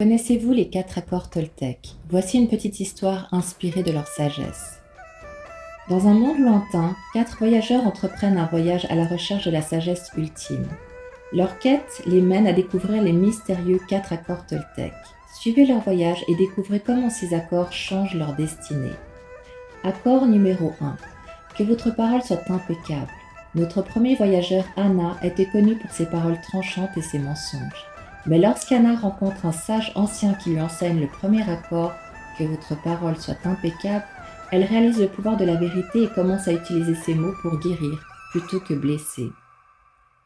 Connaissez-vous les 4 accords Toltec? Voici une petite histoire inspirée de leur sagesse. Dans un monde lointain, 4 voyageurs entreprennent un voyage à la recherche de la sagesse ultime. Leur quête les mène à découvrir les mystérieux 4 accords Toltec. Suivez leur voyage et découvrez comment ces accords changent leur destinée. Accord numéro 1. Que votre parole soit impeccable. Notre premier voyageur, Anna, était connu pour ses paroles tranchantes et ses mensonges. Mais lorsqu'Anna rencontre un sage ancien qui lui enseigne le premier accord, que votre parole soit impeccable, elle réalise le pouvoir de la vérité et commence à utiliser ces mots pour guérir plutôt que blesser.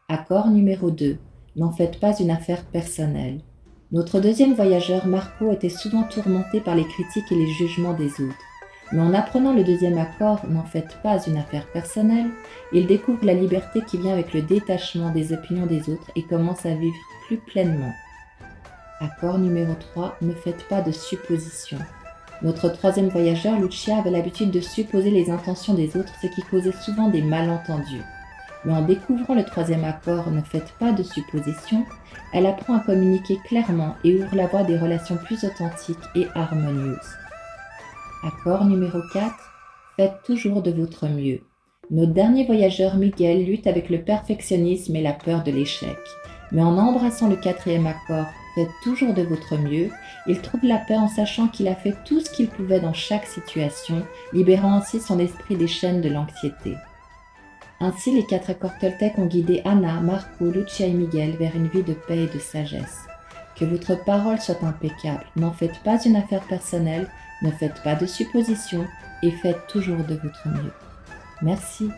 Accord numéro 2. N'en faites pas une affaire personnelle. Notre deuxième voyageur, Marco, était souvent tourmenté par les critiques et les jugements des autres. Mais en apprenant le deuxième accord, n'en faites pas une affaire personnelle, il découvre la liberté qui vient avec le détachement des opinions des autres et commence à vivre plus pleinement. Accord numéro 3, ne faites pas de suppositions. Notre troisième voyageur, Lucia, avait l'habitude de supposer les intentions des autres, ce qui causait souvent des malentendus. Mais en découvrant le troisième accord, ne faites pas de suppositions, elle apprend à communiquer clairement et ouvre la voie à des relations plus authentiques et harmonieuses. Accord numéro 4, faites toujours de votre mieux. Notre dernier voyageur, Miguel, lutte avec le perfectionnisme et la peur de l'échec. Mais en embrassant le quatrième accord, faites toujours de votre mieux, il trouve la paix en sachant qu'il a fait tout ce qu'il pouvait dans chaque situation, libérant ainsi son esprit des chaînes de l'anxiété. Ainsi, les 4 accords Toltec ont guidé Anna, Marco, Lucia et Miguel vers une vie de paix et de sagesse. Que votre parole soit impeccable, n'en faites pas une affaire personnelle, ne faites pas de suppositions et faites toujours de votre mieux. Merci.